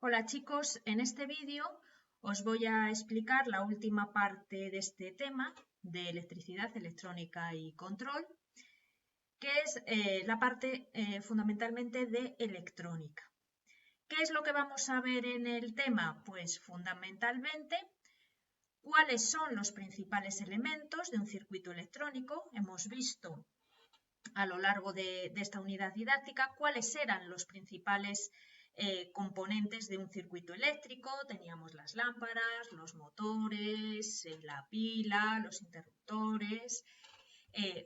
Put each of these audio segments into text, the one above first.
Hola chicos, en este vídeo os voy a explicar la última parte de este tema de electricidad, electrónica y control, que es la parte fundamentalmente de electrónica. ¿Qué es lo que vamos a ver en el tema? Pues fundamentalmente cuáles son los principales elementos de un circuito electrónico. Hemos visto a lo largo de esta unidad didáctica cuáles eran los principales componentes de un circuito eléctrico. Teníamos las lámparas, los motores, la pila, los interruptores,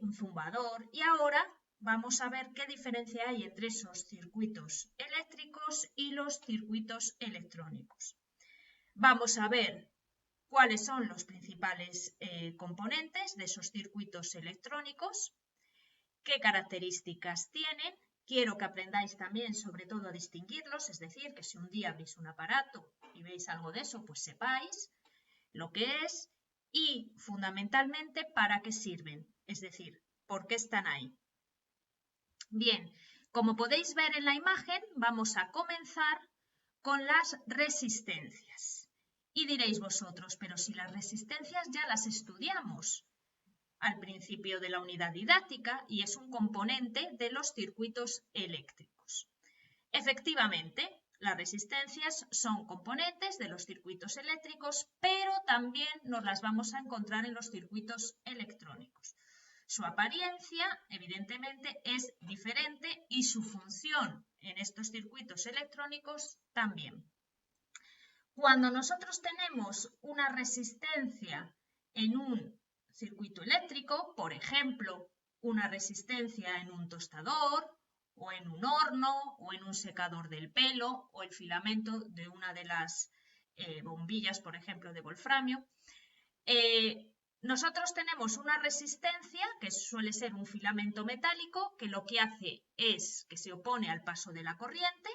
un zumbador, y ahora vamos a ver qué diferencia hay entre esos circuitos eléctricos y los circuitos electrónicos. Vamos a ver cuáles son los principales componentes de esos circuitos electrónicos, qué características tienen. Quiero que aprendáis también sobre todo a distinguirlos, es decir, que si un día abrís un aparato y veis algo de eso, pues sepáis lo que es y fundamentalmente para qué sirven, es decir, por qué están ahí. Bien, como podéis ver en la imagen, vamos a comenzar con las resistencias. Y diréis vosotros, pero si las resistencias ya las estudiamos al principio de la unidad didáctica y es un componente de los circuitos eléctricos. Efectivamente, las resistencias son componentes de los circuitos eléctricos, pero también nos las vamos a encontrar en los circuitos electrónicos. Su apariencia, evidentemente, es diferente y su función en estos circuitos electrónicos también. Cuando nosotros tenemos una resistencia en un circuito eléctrico, por ejemplo, una resistencia en un tostador, o en un horno, o en un secador del pelo, o el filamento de una de las bombillas, por ejemplo, de wolframio, nosotros tenemos una resistencia, que suele ser un filamento metálico, que lo que hace es que se opone al paso de la corriente,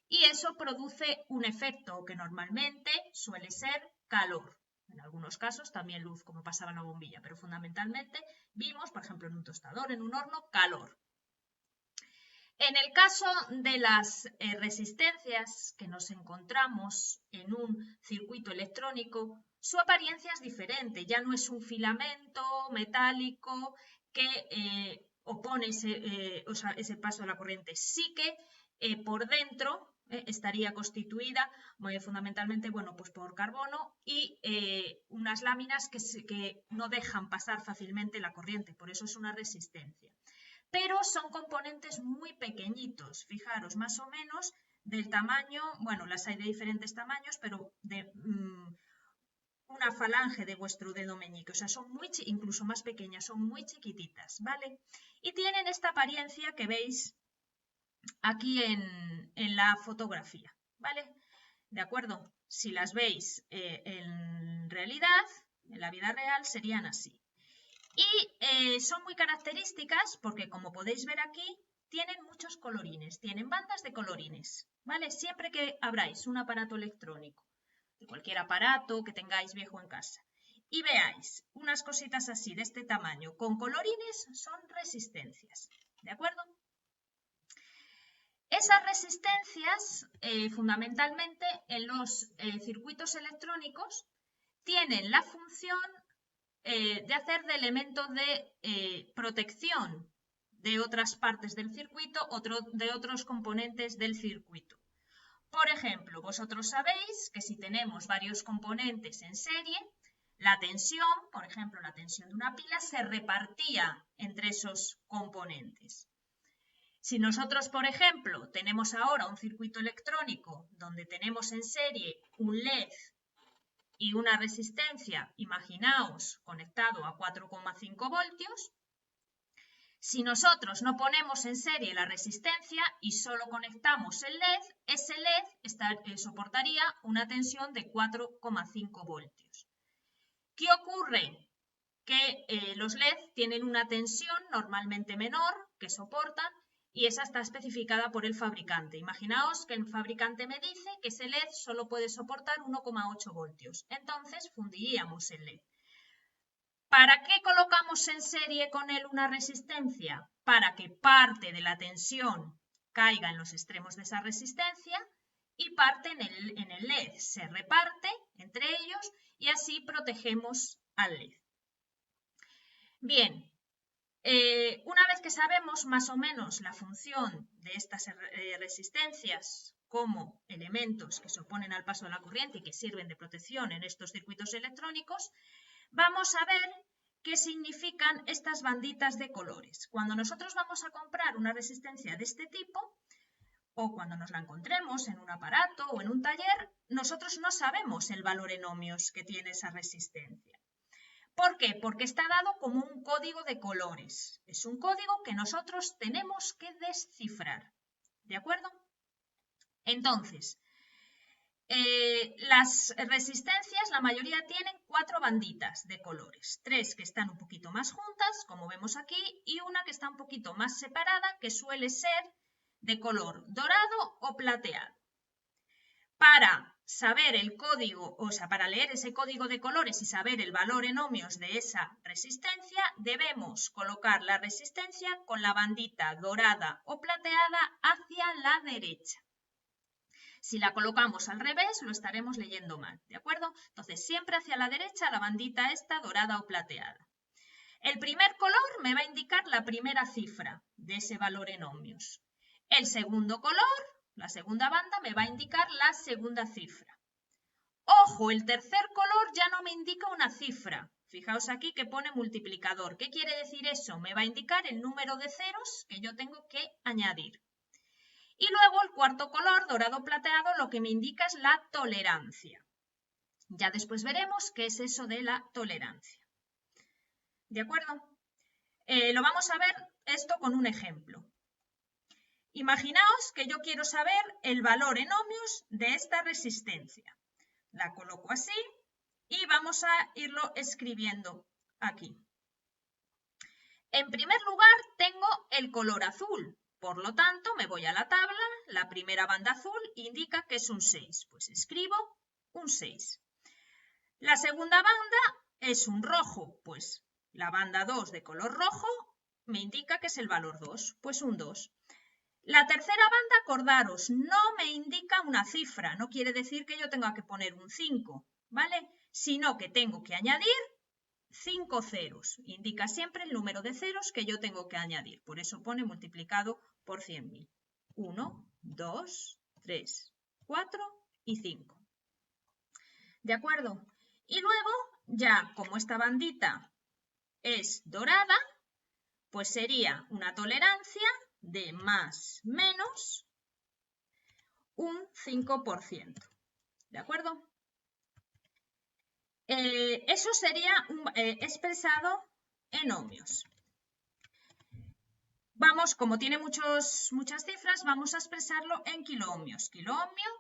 y eso produce un efecto que normalmente suele ser calor. En algunos casos también luz, como pasaba en la bombilla, pero fundamentalmente vimos, por ejemplo, en un tostador, en un horno, calor. En el caso de las resistencias que nos encontramos en un circuito electrónico, su apariencia es diferente. Ya no es un filamento metálico que opone ese paso de la corriente. Sí que por dentro estaría constituida fundamentalmente pues por carbono y unas láminas que no dejan pasar fácilmente la corriente, por eso es una resistencia. Pero son componentes muy pequeñitos, fijaros, más o menos del tamaño, bueno, las hay de diferentes tamaños, pero de una falange de vuestro dedo meñique, o sea, son incluso más pequeñas, son muy chiquititas, ¿vale? Y tienen esta apariencia que veis aquí en la fotografía, ¿vale? ¿De acuerdo? Si las veis en realidad, en la vida real, serían así. Y son muy características porque, como podéis ver aquí, tienen muchos colorines, tienen bandas de colorines, ¿vale? Siempre que abráis un aparato electrónico, de cualquier aparato que tengáis viejo en casa, y veáis unas cositas así, de este tamaño, con colorines, son resistencias, ¿de acuerdo? Esas resistencias, fundamentalmente, en los circuitos electrónicos, tienen la función de hacer de elemento de protección de otras partes del circuito, de otros componentes del circuito. Por ejemplo, vosotros sabéis que si tenemos varios componentes en serie, la tensión, por ejemplo, la tensión de una pila, se repartía entre esos componentes. Si nosotros, por ejemplo, tenemos ahora un circuito electrónico donde tenemos en serie un LED y una resistencia, imaginaos, conectado a 4,5 voltios, si nosotros no ponemos en serie la resistencia y solo conectamos el LED, ese LED soportaría una tensión de 4,5 voltios. ¿Qué ocurre? Que los LED tienen una tensión normalmente menor que soportan y esa está especificada por el fabricante. Imaginaos que el fabricante me dice que ese LED solo puede soportar 1,8 voltios. Entonces fundiríamos el LED. ¿Para qué colocamos en serie con él una resistencia? Para que parte de la tensión caiga en los extremos de esa resistencia y parte en el LED. Se reparte entre ellos y así protegemos al LED. Bien, una vez que sabemos más o menos la función de estas resistencias como elementos que se oponen al paso de la corriente y que sirven de protección en estos circuitos electrónicos, vamos a ver qué significan estas banditas de colores. Cuando nosotros vamos a comprar una resistencia de este tipo, o cuando nos la encontremos en un aparato o en un taller, nosotros no sabemos el valor en ohmios que tiene esa resistencia. ¿Por qué? Porque está dado como un código de colores. Es un código que nosotros tenemos que descifrar. ¿De acuerdo? Entonces, las resistencias, la mayoría tienen 4 banditas de colores. 3 que están un poquito más juntas, como vemos aquí, y una que está un poquito más separada, que suele ser de color dorado o plateado. Para saber el código, o sea, para leer ese código de colores y saber el valor en ohmios de esa resistencia, debemos colocar la resistencia con la bandita dorada o plateada hacia la derecha. Si la colocamos al revés, lo estaremos leyendo mal, ¿de acuerdo? Entonces, siempre hacia la derecha la bandita esta dorada o plateada. El primer color me va a indicar la primera cifra de ese valor en ohmios. El segundo color, la segunda banda, me va a indicar la segunda cifra. Ojo, el tercer color ya no me indica una cifra. Fijaos aquí que pone multiplicador. ¿Qué quiere decir eso? Me va a indicar el número de ceros que yo tengo que añadir. Y luego el cuarto color, dorado plateado, lo que me indica es la tolerancia. Ya después veremos qué es eso de la tolerancia. ¿De acuerdo? Lo vamos a ver esto con un ejemplo. Imaginaos que yo quiero saber el valor en ohmios de esta resistencia. La coloco así y vamos a irlo escribiendo aquí. En primer lugar tengo el color azul, por lo tanto me voy a la tabla, la primera banda azul indica que es un 6, pues escribo un 6. La segunda banda es un rojo, pues la banda 2 de color rojo me indica que es el valor 2, pues un 2. La tercera banda, acordaros, no me indica una cifra, no quiere decir que yo tenga que poner un 5, ¿vale? Sino que tengo que añadir 5 ceros. Indica siempre el número de ceros que yo tengo que añadir, por eso pone multiplicado por 100.000. 1, 2, 3, 4 y 5. ¿De acuerdo? Y luego, ya como esta bandita es dorada, pues sería una tolerancia de más menos un 5%. ¿De acuerdo? Eso sería expresado en ohmios. Vamos, como tiene muchas cifras, vamos a expresarlo en kiloohmios. Kiloohmio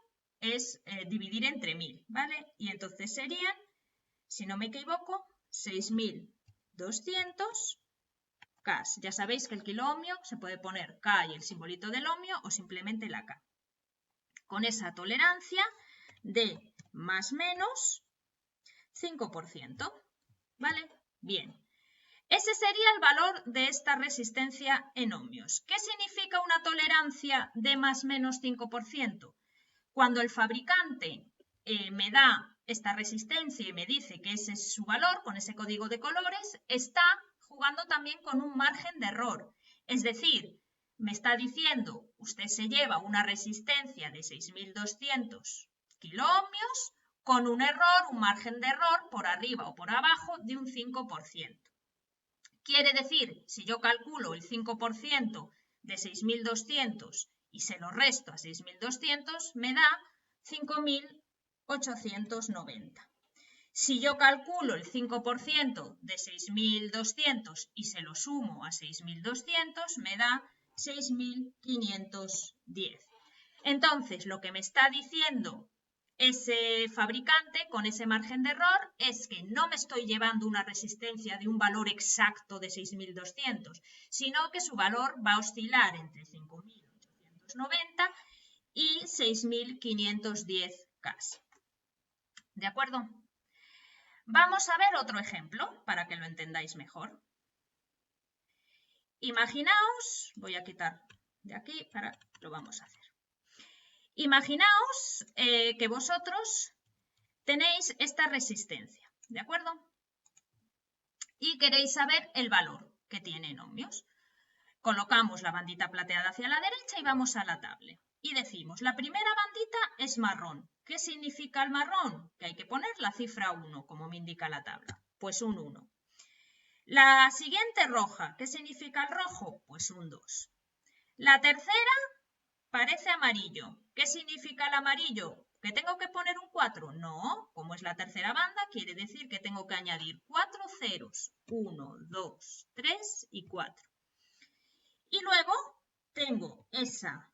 es dividir entre 1000, ¿vale? Y entonces serían, si no me equivoco, 6200 K. Ya sabéis que el kiloohmio se puede poner K y el simbolito del ohmio o simplemente la K. Con esa tolerancia de más menos 5%. ¿Vale? Bien. Ese sería el valor de esta resistencia en ohmios. ¿Qué significa una tolerancia de más menos 5%? Cuando el fabricante me da esta resistencia y me dice que ese es su valor, con ese código de colores, está jugando también con un margen de error. Es decir, me está diciendo, usted se lleva una resistencia de 6200 kiloohmios con un error, un margen de error por arriba o por abajo de un 5%. Quiere decir, si yo calculo el 5% de 6200 y se lo resto a 6200, me da 5890. Si yo calculo el 5% de 6200 y se lo sumo a 6200, me da 6510. Entonces, lo que me está diciendo ese fabricante con ese margen de error es que no me estoy llevando una resistencia de un valor exacto de 6200, sino que su valor va a oscilar entre 5890 y 6510 casi. ¿De acuerdo? Vamos a ver otro ejemplo para que lo entendáis mejor. Imaginaos, voy a quitar de aquí, lo vamos a hacer. Imaginaos que vosotros tenéis esta resistencia, ¿de acuerdo? Y queréis saber el valor que tiene en ohmios. Colocamos la bandita plateada hacia la derecha y vamos a la tabla. Y decimos, la primera bandita es marrón. ¿Qué significa el marrón? Que hay que poner la cifra 1, como me indica la tabla. Pues un 1. La siguiente roja. ¿Qué significa el rojo? Pues un 2. La tercera parece amarillo. ¿Qué significa el amarillo? ¿Que tengo que poner un 4? No, como es la tercera banda, quiere decir que tengo que añadir 4 ceros. 1, 2, 3 y 4. Y luego tengo esa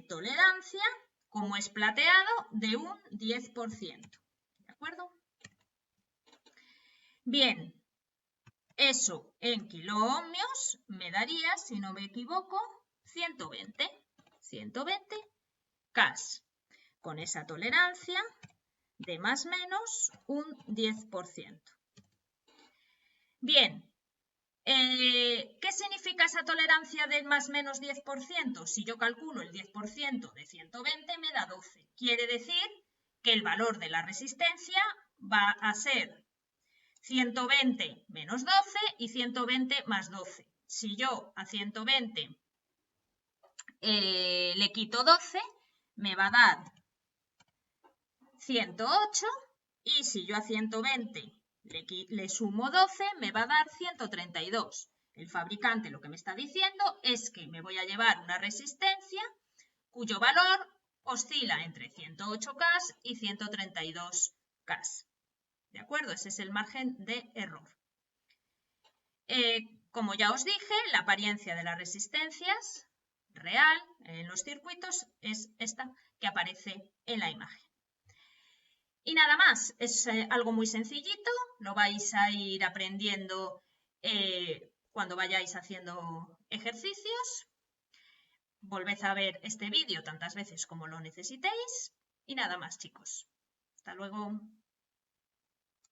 tolerancia, como es plateado, de un 10%. ¿De acuerdo? Bien, eso en kiloohmios me daría, si no me equivoco, 120 Cas, con esa tolerancia de más o menos un 10%. Bien, ¿qué significa esa tolerancia de más o menos 10%? Si yo calculo el 10% de 120 me da 12. Quiere decir que el valor de la resistencia va a ser 120 menos 12 y 120 más 12. Si yo a 120 le quito 12, me va a dar 108 y si yo a 120 le sumo 12, me va a dar 132. El fabricante lo que me está diciendo es que me voy a llevar una resistencia cuyo valor oscila entre 108K y 132K. ¿De acuerdo? Ese es el margen de error. Como ya os dije, la apariencia de las resistencias real en los circuitos es esta que aparece en la imagen. Y nada más, es algo muy sencillito, lo vais a ir aprendiendo cuando vayáis haciendo ejercicios. Volved a ver este vídeo tantas veces como lo necesitéis. Y nada más, chicos. Hasta luego.